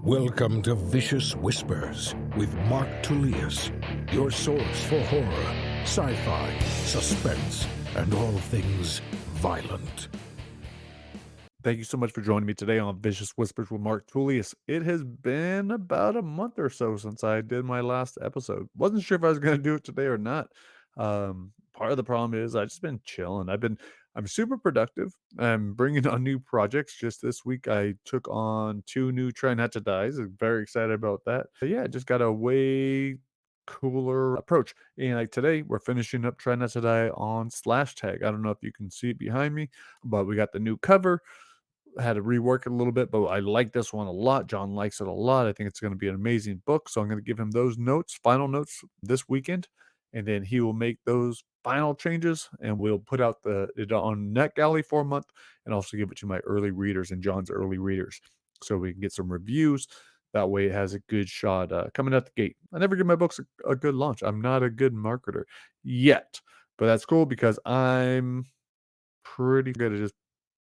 Welcome to Vicious Whispers with Mark Tullius, your source for horror, sci-fi, suspense, and all things violent. Thank you so much for joining me today on Vicious Whispers with Mark Tullius. It has been about a month or so since I did my last episode. Wasn't sure if I was going to do it today or not. Part of the problem is I've just been chilling. I'm super productive. I'm bringing on new projects. Just this week, I took on 2 new Try Not to Dies. I'm very excited about that. But yeah, just got a way cooler approach. And like today, we're finishing up Try Not to Die on Slashtag. I don't know if you can see it behind me, but we got the new cover. Had to rework it a little bit, but I like this one a lot. John likes it a lot. I think it's going to be an amazing book. So I'm going to give him those notes, final notes this weekend, and then he will make those final changes, and we'll put out it on Netgalley for a month, and also give it to my early readers and John's early readers, so we can get some reviews. That way, it has a good shot coming out the gate. I never give my books a good launch. I'm not a good marketer yet, but that's cool because I'm pretty good at just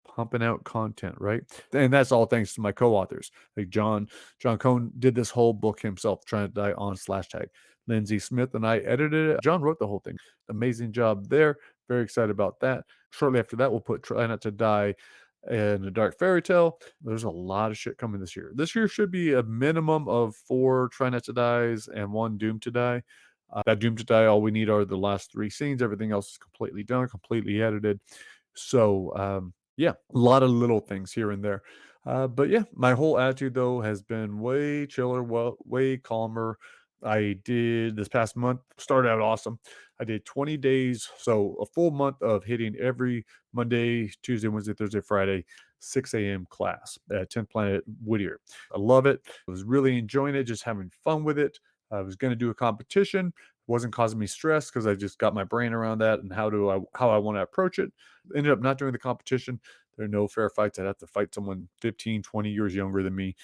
pumping out content, right? And that's all thanks to my co-authors. Like John Cohn did this whole book himself, Trying to Die on Slashtag. Lindsay Smith and I edited it. John wrote the whole thing. Amazing job there. Very excited about that. Shortly after that, we'll put Try Not to Die and a Dark Fairy Tale. There's a lot of shit coming this year. This year should be a minimum of 4 Try Not to Dies and 1 Doom to Die. That Doom to Die, all we need are the last 3 scenes. Everything else is completely done, completely edited. So, yeah, a lot of little things here and there. But yeah, my whole attitude though has been way chiller, well, way calmer. I did this past month, started out awesome. I did 20 days, so a full month of hitting every Monday, Tuesday, Wednesday, Thursday, Friday, 6 a.m. class at 10th Planet Whittier. I love it. I was really enjoying it, just having fun with it. I was going to do a competition, wasn't causing me stress because I just got my brain around that and how I want to approach it. Ended up not doing the competition. There are no fair fights. I'd have to fight someone 15, 20 years younger than me.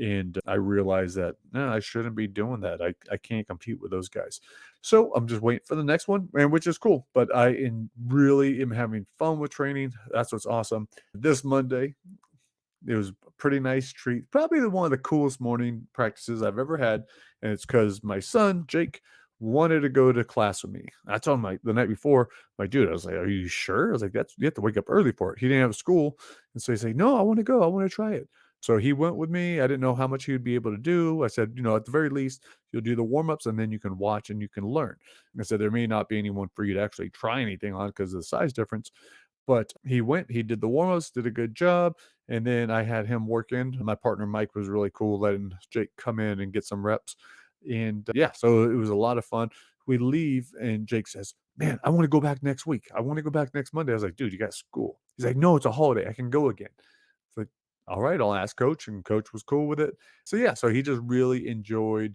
And I realized that no, I shouldn't be doing that. I can't compete with those guys. So I'm just waiting for the next one, and which is cool. But really am having fun with training. That's what's awesome. This Monday, it was a pretty nice treat. Probably one of the coolest morning practices I've ever had, and it's because my son, Jake, wanted to go to class with me. I told him, like, the night before, my dude, I was like, "Are you sure?" I was like, "That's you have to wake up early for it." He didn't have school, and so he's like, "No, I wanna go. I wanna try it." So he went with me. I didn't know how much he would be able to do. I said, "At the very least, you'll do the warm-ups, and then you can watch and you can learn." And I said, "There may not be anyone for you to actually try anything on because of the size difference." But he went, he did the warm-ups, did a good job, and then I had him work in. My partner, Mike, was really cool letting Jake come in and get some reps. And, yeah, so it was a lot of fun. We leave, and Jake says, "Man, I wanna go back next week. I wanna go back next Monday." I was like, "Dude, you got school." He's like, "No, it's a holiday. I can go again." It's like, "Alright, I'll ask coach," and coach was cool with it. So, yeah, so he just really enjoyed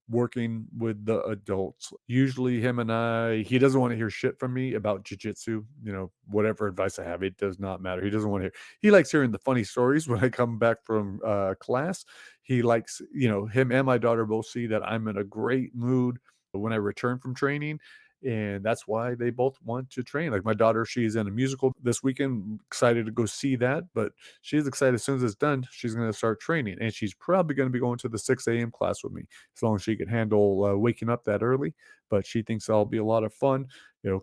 working with the adults. Usually him and he doesn't wanna hear shit from me about jujitsu, whatever advice I have, it does not matter. He doesn't wanna hear he likes hearing the funny stories when I come back from, class. He likes him and my daughter both see that I'm in a great mood when I return from training, and that's why they both want to train. Like, my daughter, she's in a musical this weekend, excited to go see that, but she's excited as soon as it's done, she's gonna start training, and she's probably gonna be going to the 6 a.m. class with me, as long as she can handle, waking up that early, but she thinks that'll be a lot of fun.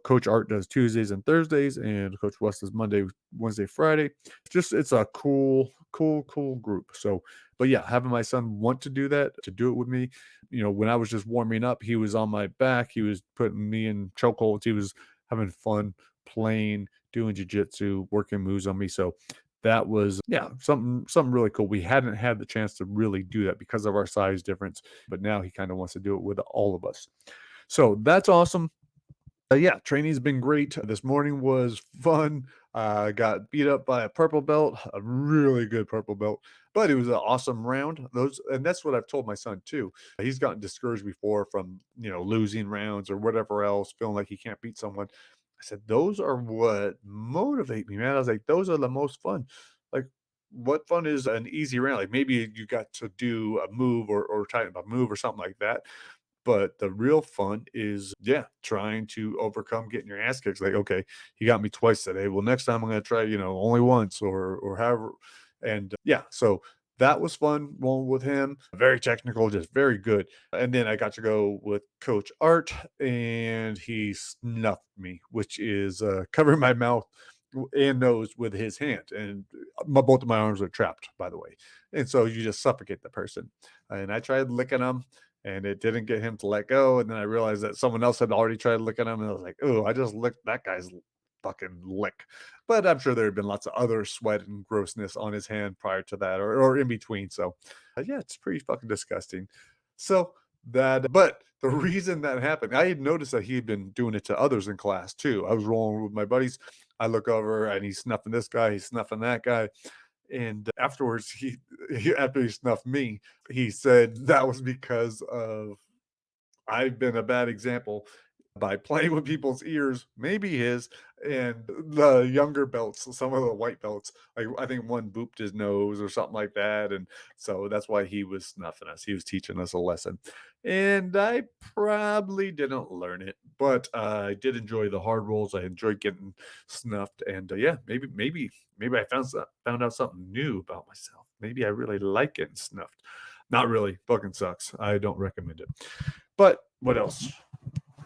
Coach Art does Tuesdays and Thursdays, and Coach West does Monday, Wednesday, Friday. It's a cool, cool, cool group. So, but yeah, having my son want to do that, to do it with me, when I was just warming up, he was on my back. He was putting me in chokeholds. He was having fun playing, doing jujitsu, working moves on me. So that was, yeah, something really cool. We hadn't had the chance to really do that because of our size difference, but now he kind of wants to do it with all of us. So that's awesome. Yeah, training's been great. This morning was fun. Got beat up by a purple belt, a really good purple belt, but it was an awesome round. And that's what I've told my son too. He's gotten discouraged before from, losing rounds or whatever else, feeling like he can't beat someone. I said, those are what motivate me, man. I was like, those are the most fun. Like, what fun is an easy round? Like, maybe you got to do a move or type a move or something like that. But the real fun is, yeah, trying to overcome getting your ass kicked. Like, okay, he got me twice today. Well, next time I'm gonna try, only once or however. And yeah, so that was fun rolling with him. Very technical, just very good. And then I got to go with Coach Art, and he snuffed me, which is covering my mouth and nose with his hand. And both of my arms are trapped, by the way. And so you just suffocate the person. And I tried licking him, and it didn't get him to let go. And then I realized that someone else had already tried licking him, and I was like, oh, I just licked that guy's fucking lick. But I'm sure there had been lots of other sweat and grossness on his hand prior to that, or in between. So, yeah, it's pretty fucking disgusting. So but the reason that happened, I had noticed that he had been doing it to others in class too. I was rolling with my buddies. I look over and he's snuffing this guy, he's snuffing that guy. And afterwards, after he snuffed me, he said that was because of I've been a bad example by playing with people's ears, maybe his, and the younger belts, some of the white belts. Like I think one booped his nose or something like that, and so that's why he was snuffing us. He was teaching us a lesson, and I probably didn't learn it, but I did enjoy the hard rolls. I enjoyed getting snuffed, and yeah, maybe I found out something new about myself. Maybe I really like getting snuffed. Not really, fucking sucks. I don't recommend it. But what else?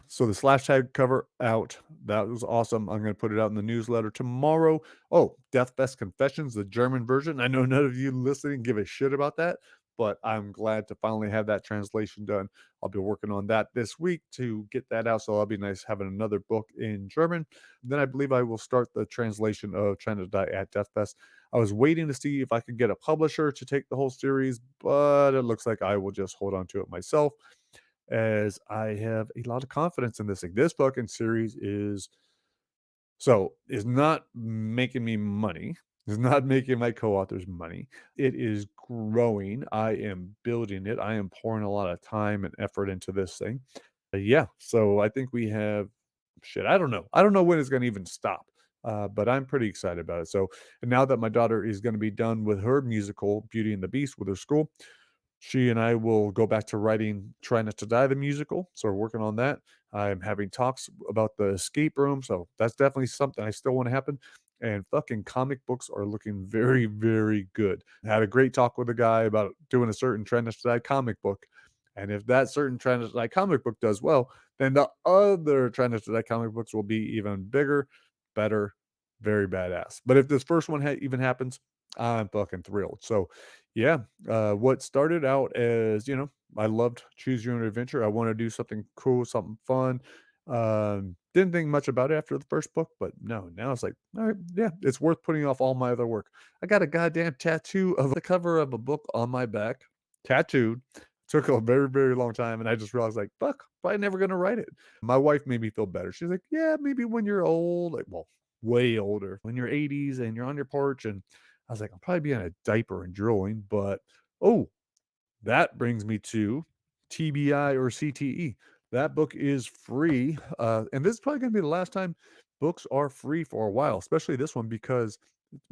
So the Slashtag cover out. That was awesome. I'm gonna put it out in the newsletter tomorrow. Oh, Death Best Confessions, the German version. I know none of you listening give a shit about that, but I'm glad to finally have that translation done. I'll be working on that this week to get that out. So that'll be nice having another book in German. Then I believe I will start the translation of Trying to Die at Death Fest. I was waiting to see if I could get a publisher to take the whole series, but it looks like I will just hold on to it myself as I have a lot of confidence in this thing. This fucking series is not making me money. It's not making my co-authors money. It is growing. I am building it. I am pouring a lot of time and effort into this thing. Yeah, so I think we have shit. I don't know. I don't know when it's going to even stop. But I'm pretty excited about it. So, and now that my daughter is going to be done with her musical Beauty and the Beast with her school, she and I will go back to writing Try Not to Die, the musical. So we're working on that. I'm having talks about the escape room. So that's definitely something I still want to happen. And fucking comic books are looking very, very good. I had a great talk with a guy about doing a certain Try Not to Die comic book. And if that certain Try Not to Die comic book does well, then the other Try Not to Die comic books will be even bigger, better, very badass. But if this first one even happens, I'm fucking thrilled. So yeah, what started out as, I loved choose your own adventure. I want to do something cool, something fun. Didn't think much about it after the first book, but no, now it's like, all right, yeah, it's worth putting off all my other work. I got a goddamn tattoo of the cover of a book on my back, tattooed. Took a very, very long time, and I just realized, like, fuck, probably never gonna write it. My wife made me feel better. She's like, yeah, maybe when you're old, like, well, way older, when you're 80s and you're on your porch and I was like, I'll probably be in a diaper and drooling, but oh, that brings me to TBI or CTE. That book is free. And this is probably going to be the last time books are free for a while, especially this one because,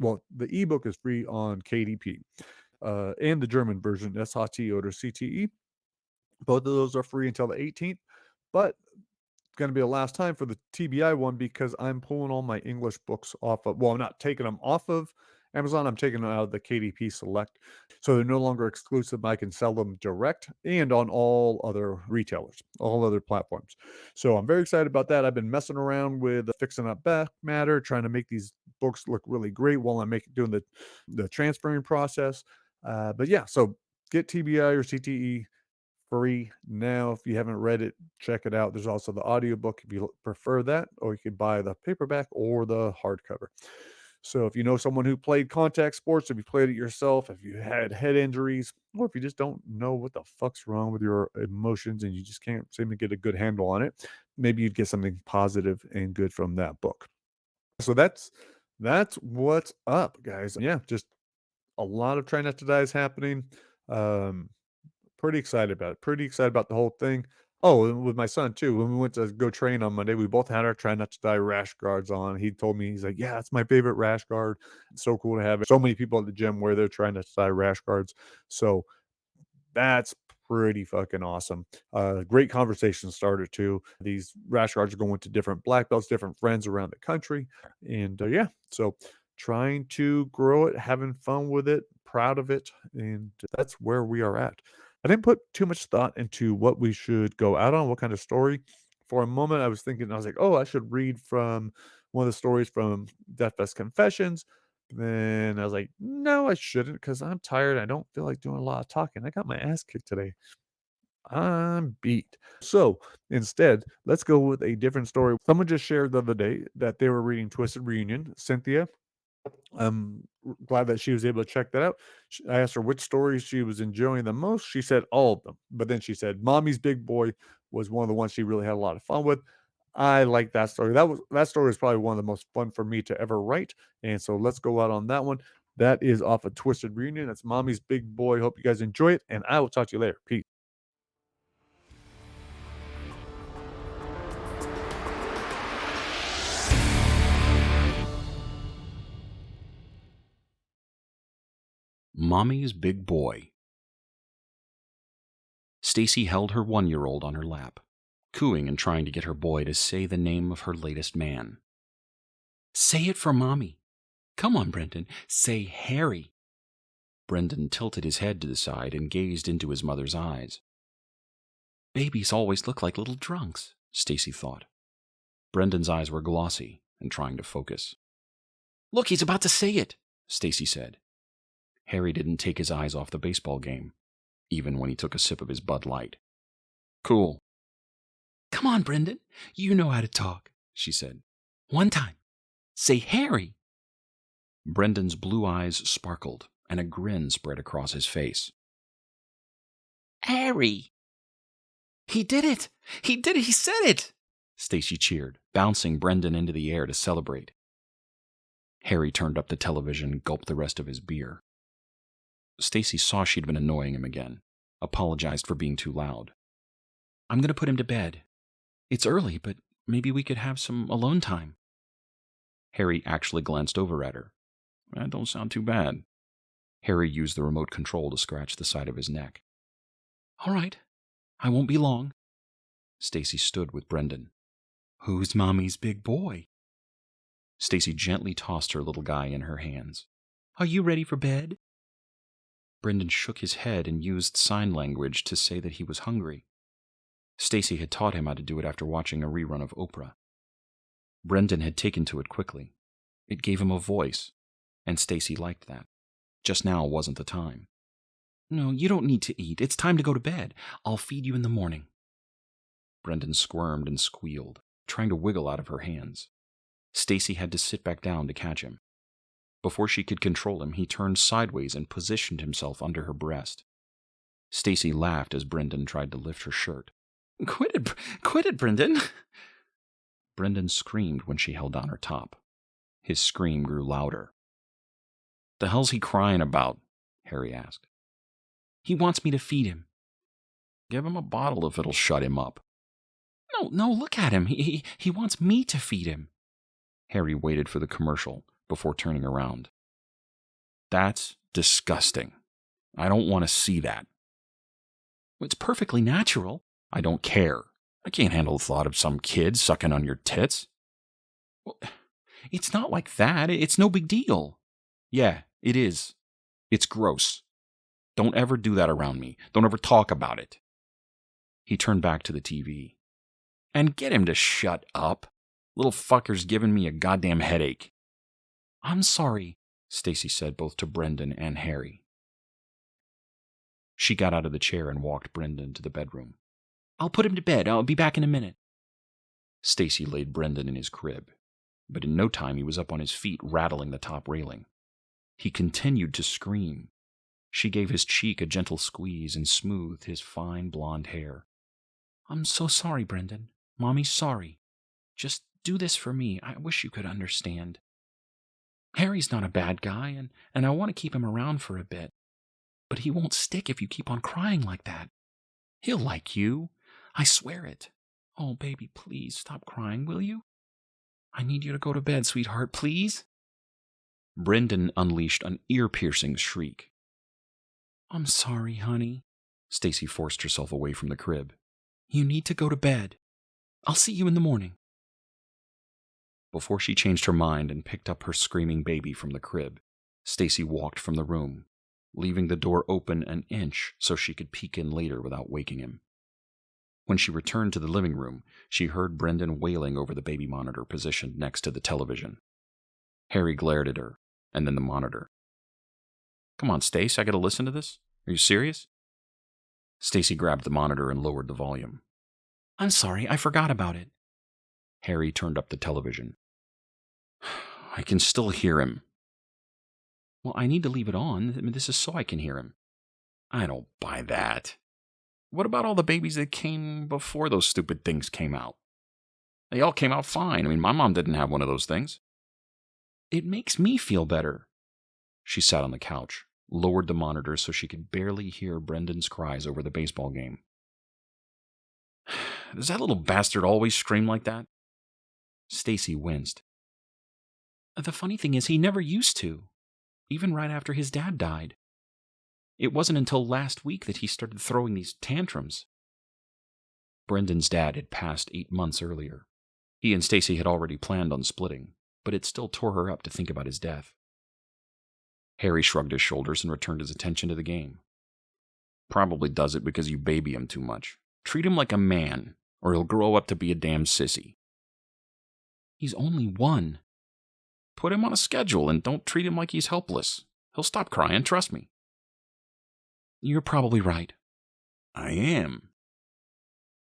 well, the ebook is free on KDP and the German version, SHT oder CTE. Both of those are free until the 18th. But gonna be the last time for the TBI one because I'm pulling all my English books off of I'm not taking them off of Amazon, I'm taking them out of the KDP Select. So they're no longer exclusive. I can sell them direct and on all other retailers, all other platforms. So I'm very excited about that. I've been messing around with fixing up back matter, trying to make these books look really great while I'm doing the transferring process. But yeah, so get TBI or CTE free now. If you haven't read it, check it out. There's also the audiobook if you prefer that, or you could buy the paperback or the hardcover. So if you know someone who played contact sports, if you played it yourself, if you had head injuries, or if you just don't know what the fuck's wrong with your emotions and you just can't seem to get a good handle on it, maybe you'd get something positive and good from that book. So that's what's up, guys. Yeah, just a lot of Try Not to Die is happening. Um, Pretty excited about it. Pretty excited about the whole thing. Oh, and with my son too. When we went to go train on Monday, we both had our Try Not to Die rash guards on. He told me, he's like, yeah, that's my favorite rash guard. It's so cool to have it. So many people at the gym wear their Try Not to Die rash guards. So that's pretty fucking awesome. Great conversation starter too. These rash guards are going to different black belts, different friends around the country. And yeah, so trying to grow it, having fun with it, proud of it, and that's where we are at. I didn't put too much thought into what we should go out on, what kind of story. For a moment, I was thinking, I was like, oh, I should read from one of the stories from Deathfest Confessions. Then I was like, no, I shouldn't because I'm tired. I don't feel like doing a lot of talking. I got my ass kicked today. I'm beat. So instead, let's go with a different story. Someone just shared the other day that they were reading Twisted Reunion. Cynthia, I'm glad that she was able to check that out. I asked her which stories she was enjoying the most. She said all of them. But then she said Mommy's Big Boy was one of the ones she really had a lot of fun with. I like that story. That story is probably one of the most fun for me to ever write. And so let's go out on that one. That is off of Twisted Reunion. That's Mommy's Big Boy. Hope you guys enjoy it, and I will talk to you later. Peace. Mommy's Big Boy. Stacy held her 1-year-old on her lap, cooing and trying to get her boy to say the name of her latest man. Say it for Mommy. Come on, Brendan. Say Harry. Brendan tilted his head to the side and gazed into his mother's eyes. Babies always look like little drunks, Stacy thought. Brendan's eyes were glossy and trying to focus. Look, he's about to say it, Stacy said. Harry didn't take his eyes off the baseball game, even when he took a sip of his Bud Light. Cool. Come on, Brendan. You know how to talk, she said. One time. Say Harry. Brendan's blue eyes sparkled, and a grin spread across his face. Harry! He did it! He did it! He said it! Stacy cheered, bouncing Brendan into the air to celebrate. Harry turned up the television and gulped the rest of his beer. Stacy saw she'd been annoying him again, apologized for being too loud. I'm going to put him to bed. It's early, but maybe we could have some alone time. Harry actually glanced over at her. That don't sound too bad. Harry used the remote control to scratch the side of his neck. All right, I won't be long. Stacy stood with Brendan. Who's Mommy's big boy? Stacy gently tossed her little guy in her hands. Are you ready for bed? Brendan shook his head and used sign language to say that he was hungry. Stacy had taught him how to do it after watching a rerun of Oprah. Brendan had taken to it quickly. It gave him a voice, and Stacy liked that. Just now wasn't the time. No, you don't need to eat. It's time to go to bed. I'll feed you in the morning. Brendan squirmed and squealed, trying to wiggle out of her hands. Stacy had to sit back down to catch him. Before she could control him, he turned sideways and positioned himself under her breast. Stacy laughed as Brendan tried to lift her shirt. Quit it, Brendan! Brendan screamed when she held down her top. His scream grew louder. The hell's he crying about? Harry asked. He wants me to feed him. Give him a bottle if it'll shut him up. No, look at him. He wants me to feed him. Harry waited for the commercial before turning around. That's disgusting. I don't want to see that. It's perfectly natural. I don't care. I can't handle the thought of some kid sucking on your tits. Well, it's not like that. It's no big deal. Yeah, it is. It's gross. Don't ever do that around me. Don't ever talk about it. He turned back to the TV. And get him to shut up. Little fucker's giving me a goddamn headache. I'm sorry, Stacy said both to Brendan and Harry. She got out of the chair and walked Brendan to the bedroom. I'll put him to bed. I'll be back in a minute. Stacy laid Brendan in his crib, but in no time he was up on his feet, rattling the top railing. He continued to scream. She gave his cheek a gentle squeeze and smoothed his fine blonde hair. I'm so sorry, Brendan. Mommy's sorry. Just do this for me. I wish you could understand. Harry's not a bad guy, and I want to keep him around for a bit. But he won't stick if you keep on crying like that. He'll like you. I swear it. Oh, baby, please stop crying, will you? I need you to go to bed, sweetheart, please. Brendan unleashed an ear-piercing shriek. I'm sorry, honey. Stacy forced herself away from the crib. You need to go to bed. I'll see you in the morning. Before she changed her mind and picked up her screaming baby from the crib, Stacy walked from the room, leaving the door open an inch so she could peek in later without waking him. When she returned to the living room, she heard Brendan wailing over the baby monitor positioned next to the television. Harry glared at her, and then the monitor. "Come on, Stace, I gotta listen to this? Are you serious?" Stacy grabbed the monitor and lowered the volume. "I'm sorry, I forgot about it." Harry turned up the television. "I can still hear him." "Well, I need to leave it on. I mean, this is so I can hear him." "I don't buy that. What about all the babies that came before those stupid things came out? They all came out fine. I mean, my mom didn't have one of those things." "It makes me feel better." She sat on the couch, lowered the monitor so she could barely hear Brendan's cries over the baseball game. "Does that little bastard always scream like that?" Stacy winced. "The funny thing is he never used to, even right after his dad died. It wasn't until last week that he started throwing these tantrums." Brendan's dad had passed 8 months earlier. He and Stacy had already planned on splitting, but it still tore her up to think about his death. Harry shrugged his shoulders and returned his attention to the game. "Probably does it because you baby him too much. Treat him like a man, or he'll grow up to be a damn sissy." "He's only 1. Put him on a schedule and don't treat him like he's helpless. He'll stop crying, trust me." "You're probably right." "I am."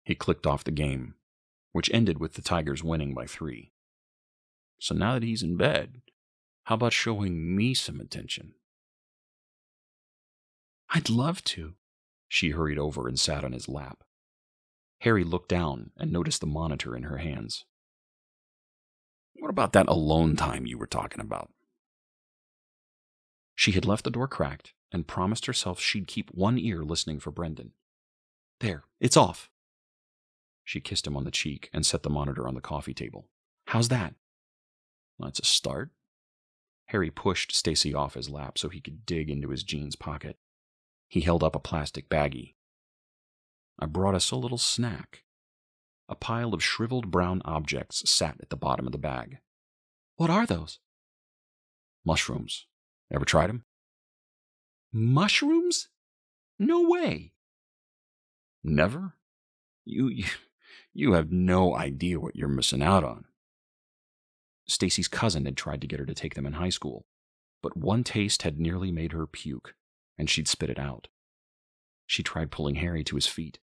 He clicked off the game, which ended with the Tigers winning by 3. "So now that he's in bed, how about showing me some attention?" "I'd love to." She hurried over and sat on his lap. Harry looked down and noticed the monitor in her hands. "What about that alone time you were talking about?" She had left the door cracked and promised herself she'd keep one ear listening for Brendan. "There, it's off." She kissed him on the cheek and set the monitor on the coffee table. "How's that?" "That's a start." Harry pushed Stacy off his lap so he could dig into his jeans pocket. He held up a plastic baggie. "I brought us a little snack." A pile of shriveled brown objects sat at the bottom of the bag. "What are those?" "Mushrooms. Ever tried them?" "Mushrooms? No way." "Never? You have no idea what you're missing out on." Stacy's cousin had tried to get her to take them in high school, but one taste had nearly made her puke, and she'd spit it out. She tried pulling Harry to his feet.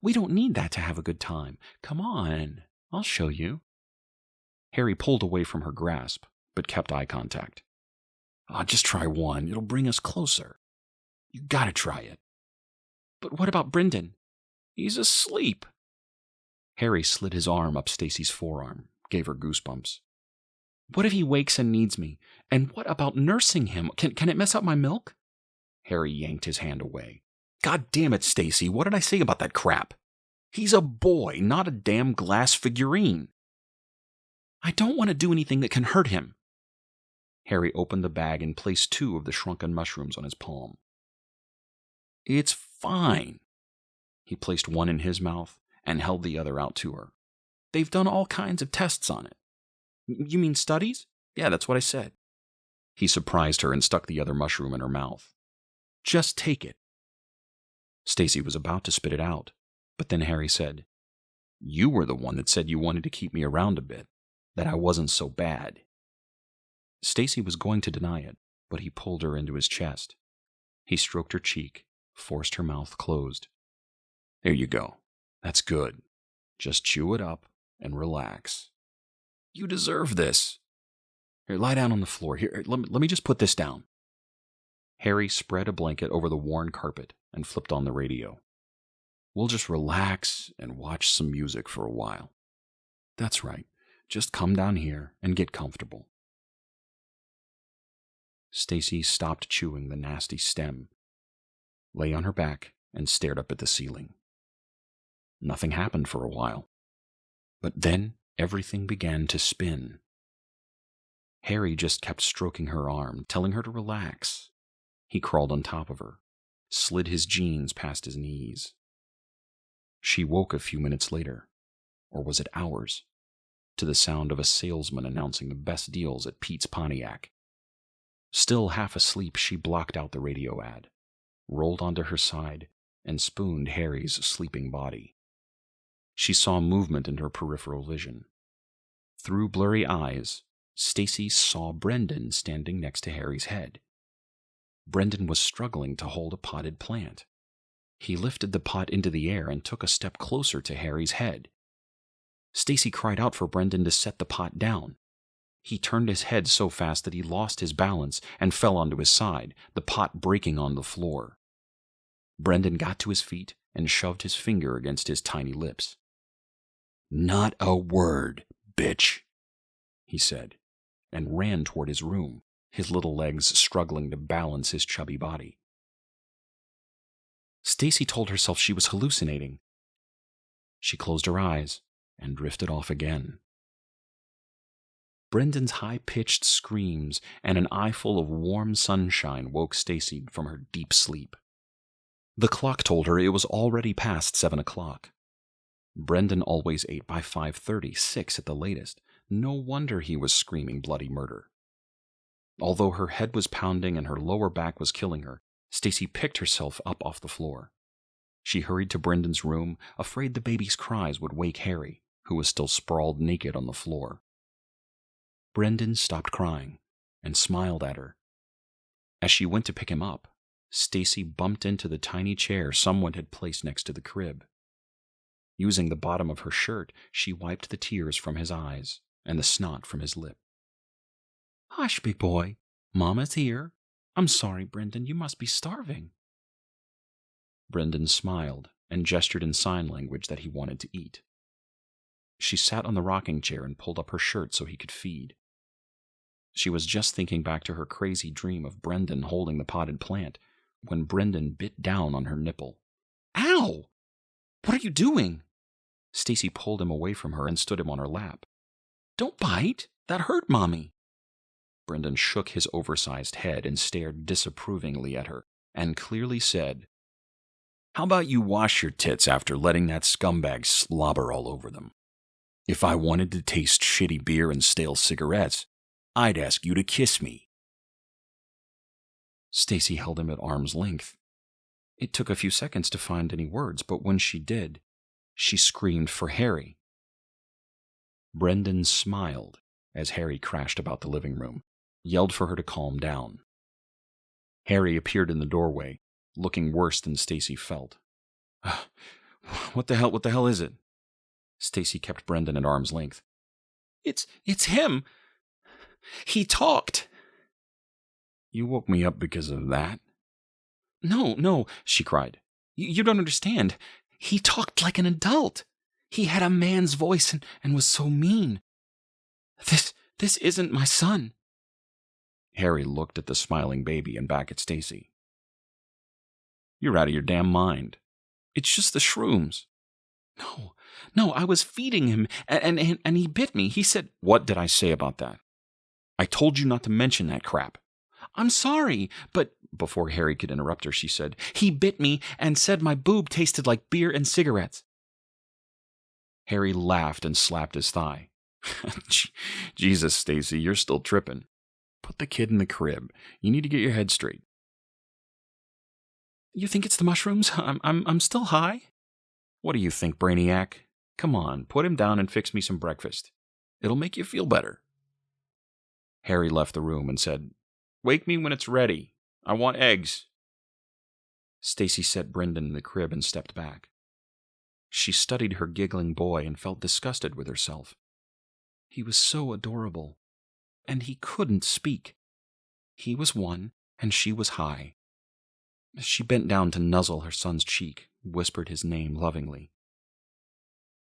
"We don't need that to have a good time. Come on, I'll show you." Harry pulled away from her grasp, but kept eye contact. "Just try one. It'll bring us closer. You gotta try it." "But what about Brendan?" "He's asleep." Harry slid his arm up Stacy's forearm, gave her goosebumps. "What if he wakes and needs me? And what about nursing him? Can it mess up my milk?" Harry yanked his hand away. "God damn it, Stacy, what did I say about that crap? He's a boy, not a damn glass figurine." "I don't want to do anything that can hurt him." Harry opened the bag and placed 2 of the shrunken mushrooms on his palm. "It's fine." He placed one in his mouth and held the other out to her. "They've done all kinds of tests on it." "You mean studies?" "Yeah, that's what I said." He surprised her and stuck the other mushroom in her mouth. "Just take it." Stacy was about to spit it out, but then Harry said, "You were the one that said you wanted to keep me around a bit, that I wasn't so bad." Stacy was going to deny it, but he pulled her into his chest. He stroked her cheek, forced her mouth closed. "There you go. That's good. Just chew it up and relax. You deserve this. Here, lie down on the floor. Here, let me just put this down." Harry spread a blanket over the worn carpet and flipped on the radio. "We'll just relax and watch some music for a while." "That's right. Just come down here and get comfortable." Stacy stopped chewing the nasty stem, lay on her back, and stared up at the ceiling. Nothing happened for a while, but then everything began to spin. Harry just kept stroking her arm, telling her to relax. He crawled on top of her, slid his jeans past his knees. She woke a few minutes later, or was it hours, to the sound of a salesman announcing the best deals at Pete's Pontiac. Still half asleep, she blocked out the radio ad, rolled onto her side, and spooned Harry's sleeping body. She saw movement in her peripheral vision. Through blurry eyes, Stacy saw Brendan standing next to Harry's head. Brendan was struggling to hold a potted plant. He lifted the pot into the air and took a step closer to Harry's head. Stacy cried out for Brendan to set the pot down. He turned his head so fast that he lost his balance and fell onto his side, the pot breaking on the floor. Brendan got to his feet and shoved his finger against his tiny lips. "Not a word, bitch," he said, and ran toward his room, his little legs struggling to balance his chubby body. Stacy told herself she was hallucinating. She closed her eyes and drifted off again. Brendan's high-pitched screams and an eyeful of warm sunshine woke Stacy from her deep sleep. The clock told her it was already past 7 o'clock. Brendan always ate by 5:30, 6 at the latest. No wonder he was screaming bloody murder. Although her head was pounding and her lower back was killing her, Stacy picked herself up off the floor. She hurried to Brendan's room, afraid the baby's cries would wake Harry, who was still sprawled naked on the floor. Brendan stopped crying and smiled at her. As she went to pick him up, Stacy bumped into the tiny chair someone had placed next to the crib. Using the bottom of her shirt, she wiped the tears from his eyes and the snot from his lip. "Hush, big boy. Mama's here. I'm sorry, Brendan. You must be starving." Brendan smiled and gestured in sign language that he wanted to eat. She sat on the rocking chair and pulled up her shirt so he could feed. She was just thinking back to her crazy dream of Brendan holding the potted plant when Brendan bit down on her nipple. "Ow! What are you doing?" Stacy pulled him away from her and stood him on her lap. "Don't bite. That hurt Mommy." Brendan shook his oversized head and stared disapprovingly at her and clearly said, "How about you wash your tits after letting that scumbag slobber all over them? If I wanted to taste shitty beer and stale cigarettes, I'd ask you to kiss me." Stacy held him at arm's length. It took a few seconds to find any words, but when she did, she screamed for Harry. Brendan smiled as Harry crashed about the living room, yelled for her to calm down. Harry appeared in the doorway, looking worse than Stacy felt. What the hell is it?" Stacy kept Brendan at arm's length. It's him. He talked." "You woke me up because of that?" No, she cried. You don't understand. He talked like an adult. He had a man's voice and was so mean. This isn't my son." Harry looked at the smiling baby and back at Stacy. "You're out of your damn mind. It's just the shrooms." No, I was feeding him, and he bit me. He said..." "What did I say about that? I told you not to mention that crap." "I'm sorry, but..." Before Harry could interrupt her, she said, "He bit me and said my boob tasted like beer and cigarettes." Harry laughed and slapped his thigh. "Jesus, Stacy, you're still tripping. Put the kid in the crib. You need to get your head straight." "You think it's the mushrooms? I'm still high." "What do you think, Brainiac? Come on, put him down and fix me some breakfast. It'll make you feel better." Harry left the room and said, "Wake me when it's ready. I want eggs." Stacy set Brendan in the crib and stepped back. She studied her giggling boy and felt disgusted with herself. He was so adorable, and he couldn't speak. He was one, and she was high. She bent down to nuzzle her son's cheek, whispered his name lovingly.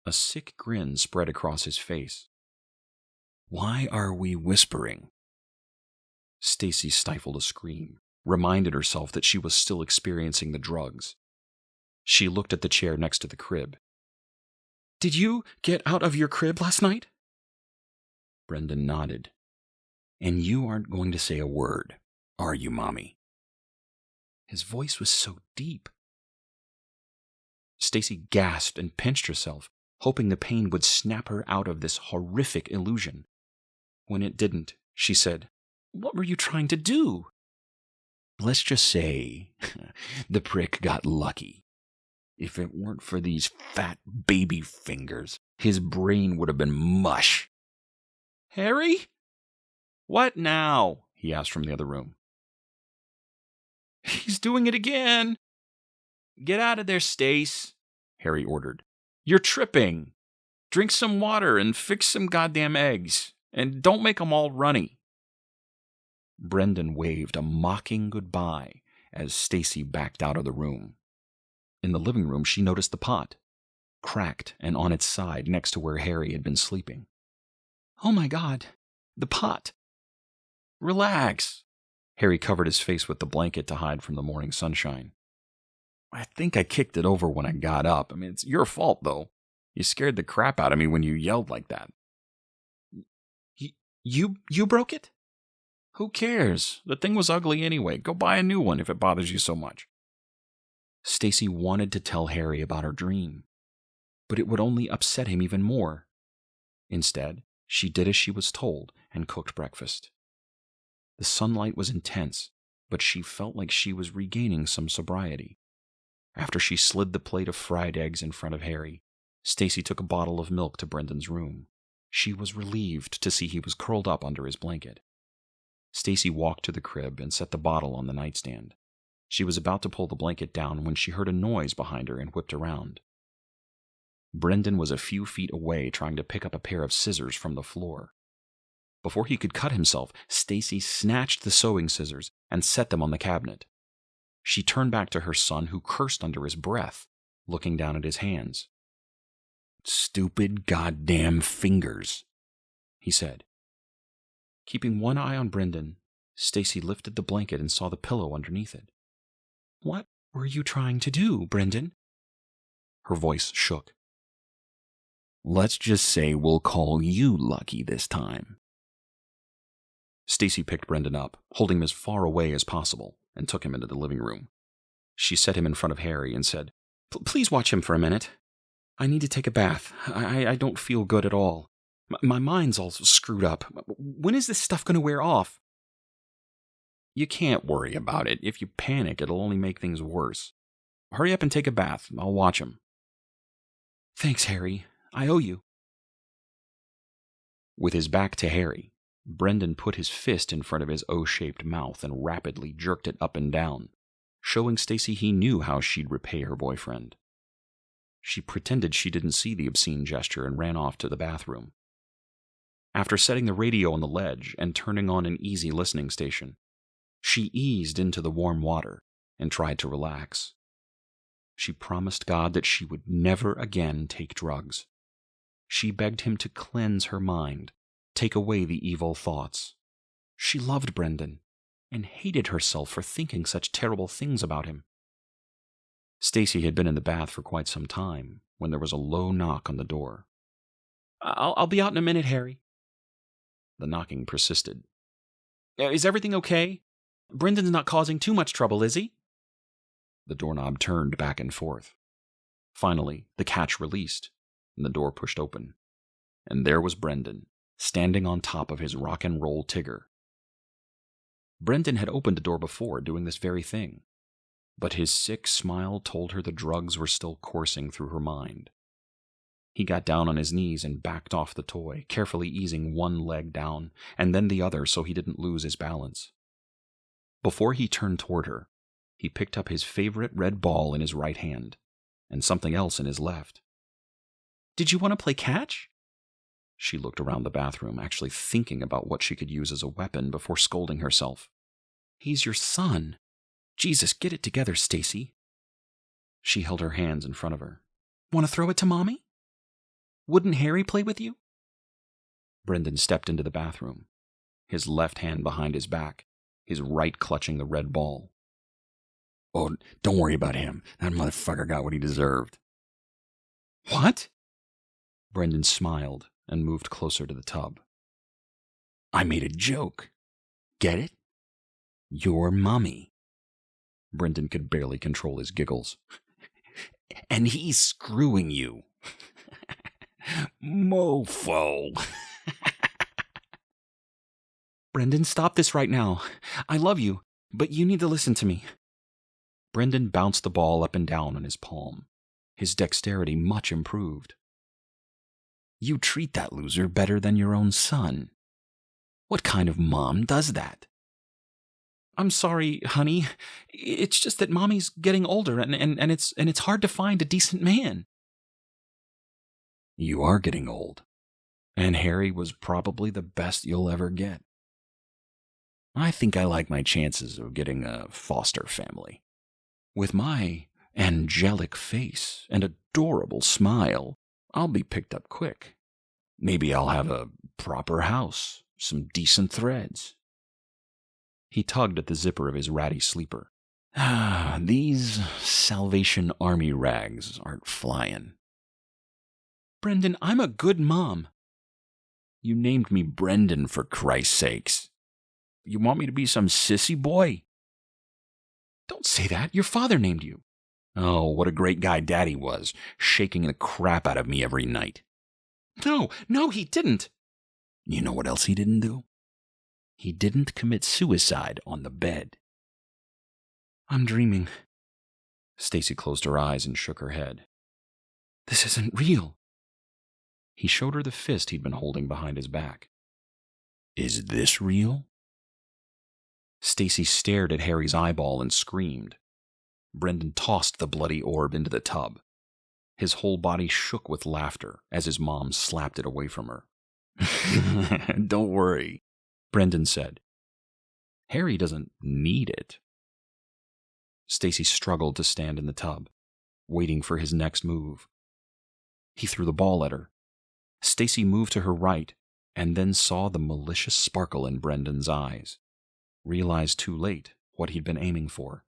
A sick grin spread across his face. "Why are we whispering?" Stacy stifled a scream, reminded herself that she was still experiencing the drugs. She looked at the chair next to the crib. "Did you get out of your crib last night?" Brendan nodded. "And you aren't going to say a word, are you, Mommy?" His voice was so deep. Stacy gasped and pinched herself, hoping the pain would snap her out of this horrific illusion. When it didn't, she said, What were you trying to do? Let's just say the prick got lucky. If it weren't for these fat baby fingers, his brain would have been mush. Harry? What now? He asked from the other room. He's doing it again. Get out of there, Stace, Harry ordered. You're tripping. Drink some water and fix some goddamn eggs. And don't make them all runny. Brendan waved a mocking goodbye as Stacy backed out of the room. In the living room, she noticed the pot, cracked and on its side next to where Harry had been sleeping. Oh my God, the pot. Relax. Harry covered his face with the blanket to hide from the morning sunshine. I think I kicked it over when I got up. I mean, it's your fault, though. You scared the crap out of me when you yelled like that. You broke it? Who cares? The thing was ugly anyway. Go buy a new one if it bothers you so much. Stacy wanted to tell Harry about her dream, but it would only upset him even more. Instead, she did as she was told and cooked breakfast. The sunlight was intense, but she felt like she was regaining some sobriety. After she slid the plate of fried eggs in front of Harry, Stacy took a bottle of milk to Brendan's room. She was relieved to see he was curled up under his blanket. Stacy walked to the crib and set the bottle on the nightstand. She was about to pull the blanket down when she heard a noise behind her and whipped around. Brendan was a few feet away trying to pick up a pair of scissors from the floor. Before he could cut himself, Stacy snatched the sewing scissors and set them on the cabinet. She turned back to her son, who cursed under his breath, looking down at his hands. Stupid goddamn fingers, he said. Keeping one eye on Brendan, Stacy lifted the blanket and saw the pillow underneath it. What were you trying to do, Brendan? Her voice shook. Let's just say we'll call you lucky this time. Stacy picked Brendan up, holding him as far away as possible, and took him into the living room. She set him in front of Harry and said, Please watch him for a minute. I need to take a bath. I don't feel good at all. My mind's all screwed up. When is this stuff going to wear off? You can't worry about it. If you panic, it'll only make things worse. Hurry up and take a bath. I'll watch him. Thanks, Harry. I owe you. With his back to Harry, Brendan put his fist in front of his O-shaped mouth and rapidly jerked it up and down, showing Stacy he knew how she'd repay her boyfriend. She pretended she didn't see the obscene gesture and ran off to the bathroom. After setting the radio on the ledge and turning on an easy listening station, she eased into the warm water and tried to relax. She promised God that she would never again take drugs. She begged him to cleanse her mind, take away the evil thoughts. She loved Brendan and hated herself for thinking such terrible things about him. Stacy had been in the bath for quite some time when there was a low knock on the door. I'll be out in a minute, Harry. The knocking persisted. Is everything okay? Brendan's not causing too much trouble, is he? The doorknob turned back and forth. Finally, the catch released, and the door pushed open. And there was Brendan, standing on top of his rock and roll Tigger. Brendan had opened the door before, doing this very thing. But his sick smile told her the drugs were still coursing through her mind. He got down on his knees and backed off the toy, carefully easing one leg down, and then the other so he didn't lose his balance. Before he turned toward her, he picked up his favorite red ball in his right hand, and something else in his left. Did you want to play catch? She looked around the bathroom, actually thinking about what she could use as a weapon before scolding herself. He's your son. Jesus, get it together, Stacy. She held her hands in front of her. Want to throw it to Mommy? Wouldn't Harry play with you? Brendan stepped into the bathroom, his left hand behind his back, his right clutching the red ball. Oh, don't worry about him. That motherfucker got what he deserved. What? Brendan smiled and moved closer to the tub. I made a joke. Get it? Your mommy. Brendan could barely control his giggles. And he's screwing you. Mofo. Brendan, stop this right now. I love you, but you need to listen to me. Brendan bounced the ball up and down on his palm, his dexterity much improved. You treat that loser better than your own son. What kind of mom does that? I'm sorry, honey. It's just that Mommy's getting older and it's hard to find a decent man. You are getting old, and Harry was probably the best you'll ever get. I think I like my chances of getting a foster family. With my angelic face and adorable smile, I'll be picked up quick. Maybe I'll have a proper house, some decent threads. He tugged at the zipper of his ratty sleeper. These Salvation Army rags aren't flying. Brendan, I'm a good mom. You named me Brendan, for Christ's sakes. You want me to be some sissy boy? Don't say that. Your father named you. Oh, what a great guy Daddy was, shaking the crap out of me every night. No, he didn't. You know what else he didn't do? He didn't commit suicide on the bed. I'm dreaming. Stacy closed her eyes and shook her head. This isn't real. He showed her the fist he'd been holding behind his back. Is this real? Stacy stared at Harry's eyeball and screamed. Brendan tossed the bloody orb into the tub. His whole body shook with laughter as his mom slapped it away from her. Don't worry, Brendan said. Harry doesn't need it. Stacy struggled to stand in the tub, waiting for his next move. He threw the ball at her. Stacy moved to her right and then saw the malicious sparkle in Brendan's eyes. Realized too late what he'd been aiming for.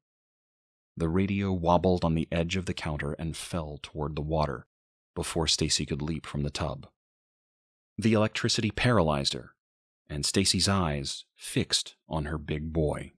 The radio wobbled on the edge of the counter and fell toward the water before Stacy could leap from the tub. The electricity paralyzed her, and Stacy's eyes fixed on her big boy.